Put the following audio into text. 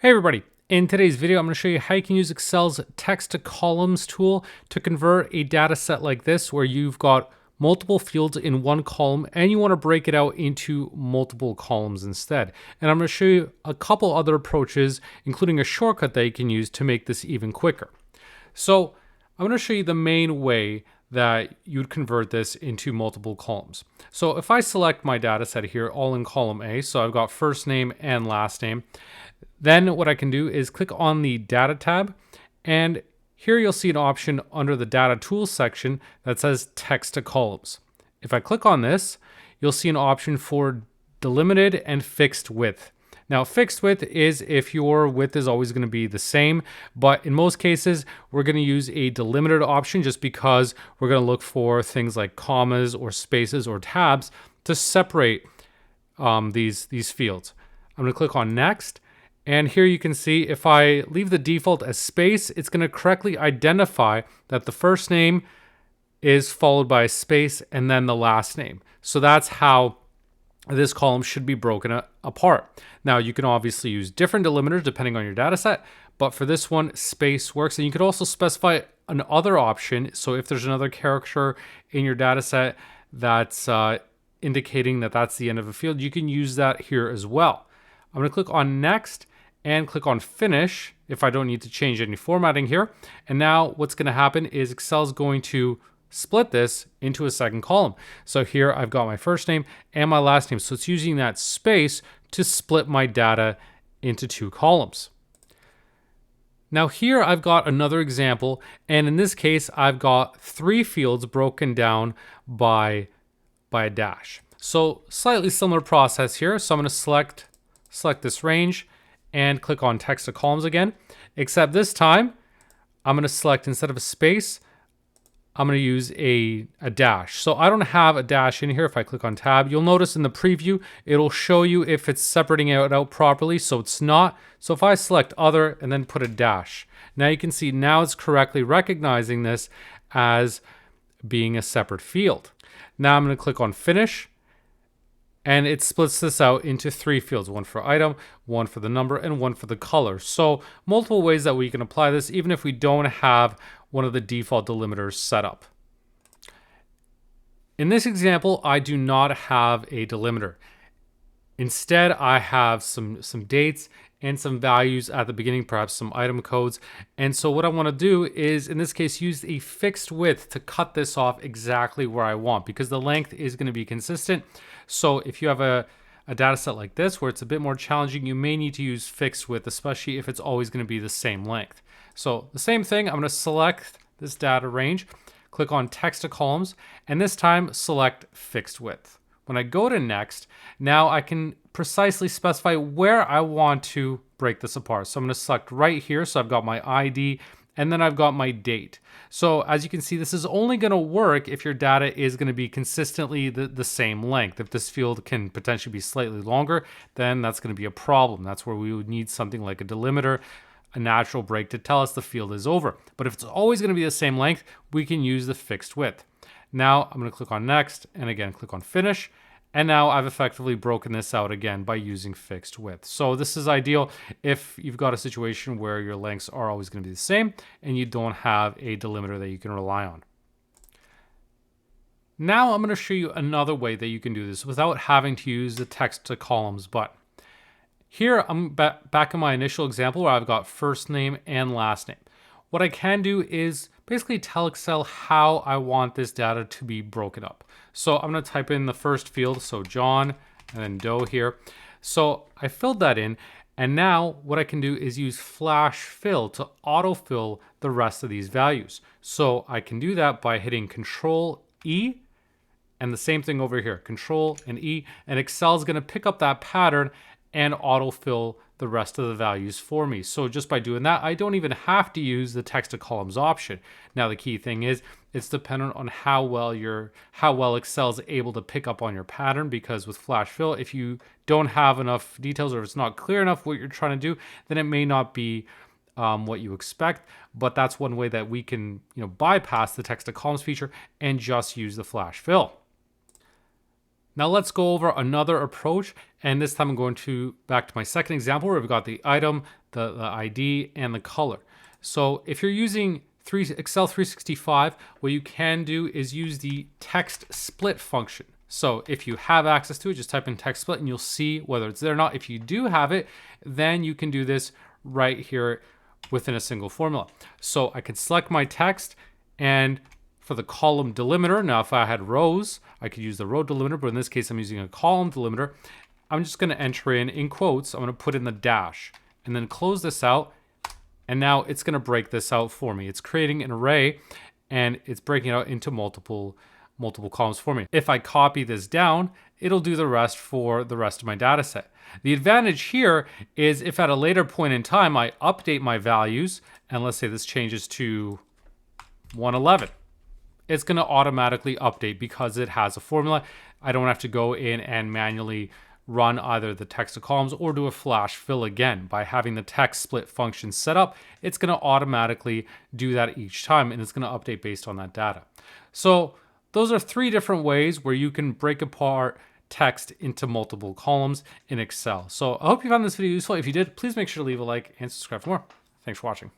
Hey everybody, in today's video I'm going to show you how you can use Excel's text to columns tool to convert a data set like this where you've got multiple fields in one column and you want to break it out into multiple columns instead. And I'm going to show you a couple other approaches, including a shortcut that you can use to make this even quicker. So I'm going to show you the main way that you'd convert this into multiple columns. So if I select my data set here, all in column A, so I've got first name and last name, then what I can do is click on the data tab, and here you'll see an option under the data tools section that says text to columns. If I click on this, you'll see an option for delimited and fixed width. Now, fixed width is if your width is always going to be the same, but in most cases, we're going to use a delimited option just because we're going to look for things like commas or spaces or tabs to separate these fields. I'm going to click on next, and here you can see if I leave the default as space, it's going to correctly identify that the first name is followed by a space and then the last name. So that's how this column should be broken apart. Now, you can obviously use different delimiters depending on your data set, but for this one, space works. And you could also specify another option. So if there's another character in your data set that's indicating that that's the end of a field, you can use that here as well. I'm going to click on next and click on finish if I don't need to change any formatting here. And now what's going to happen is Excel's going to split this into a second column. So here I've got my first name and my last name. So it's using that space to split my data into two columns. Now here I've got another example, and in this case I've got three fields broken down by a dash. So slightly similar process here. So I'm going to select this range and click on text to columns again, except this time I'm going to select, instead of a space, I'm going to use a dash. So I don't have a dash in here. If I click on tab, you'll notice in the preview, it'll show you if it's separating it out properly. So it's not. So if I select other and then put a dash, now you can see now it's correctly recognizing this as being a separate field. Now I'm going to click on finish, and it splits this out into three fields, one for item, one for the number, and one for the color. So multiple ways that we can apply this, even if we don't have one of the default delimiters set up. In this example, I do not have a delimiter. Instead, I have some dates and some values at the beginning, perhaps some item codes. And so what I want to do is, in this case, use a fixed width to cut this off exactly where I want, because the length is going to be consistent. So if you have a data set like this where it's a bit more challenging, you may need to use fixed width, especially if it's always going to be the same length. So the same thing, I'm going to select this data range, click on text to columns, and this time select fixed width. When I go to next, now I can precisely specify where I want to break this apart. So I'm going to select right here. So I've got my ID and then I've got my date. So as you can see, this is only going to work if your data is going to be consistently the same length. If this field can potentially be slightly longer, then that's going to be a problem. That's where we would need something like a delimiter, a natural break to tell us the field is over. But if it's always going to be the same length, we can use the fixed width. Now I'm going to click on next and again click on finish. And now I've effectively broken this out again by using fixed width. So this is ideal if you've got a situation where your lengths are always going to be the same and you don't have a delimiter that you can rely on. Now I'm going to show you another way that you can do this without having to use the text to columns button. Here I'm back in my initial example where I've got first name and last name. What I can do is basically tell Excel how I want this data to be broken up. So I'm going to type in the first field, so John, and then Doe here. So I filled that in, and now what I can do is use flash fill to autofill the rest of these values. So I can do that by hitting Control E, and the same thing over here, Control and E, and Excel is going to pick up that pattern and autofill the rest of the values for me. So just by doing that, I don't even have to use the text to columns option. Now the key thing is it's dependent on how well Excel is able to pick up on your pattern, because with flash fill, if you don't have enough details or if it's not clear enough what you're trying to do, then it may not be what you expect. But that's one way that we can bypass the text to columns feature and just use the flash fill. Now let's go over another approach, and this time I'm going back to my second example where we've got the item, the ID, and the color. So if you're using Excel 365, what you can do is use the text split function. So if you have access to it, just type in text split and you'll see whether it's there or not. If you do have it, then you can do this right here within a single formula. So I could select my text, and for the column delimiter, now if I had rows, I could use the row delimiter, but in this case I'm using a column delimiter. I'm just gonna enter in quotes, I'm gonna put in the dash and then close this out. And now it's gonna break this out for me. It's creating an array and it's breaking it out into multiple columns for me. If I copy this down, it'll do the rest for the rest of my data set. The advantage here is if at a later point in time I update my values, and let's say this changes to 111, it's gonna automatically update because it has a formula. I don't have to go in and manually run either the text to columns or do a flash fill again. By having the text split function set up, it's gonna automatically do that each time, and it's gonna update based on that data. So those are 3 different ways where you can break apart text into multiple columns in Excel. So I hope you found this video useful. If you did, please make sure to leave a like and subscribe for more. Thanks for watching.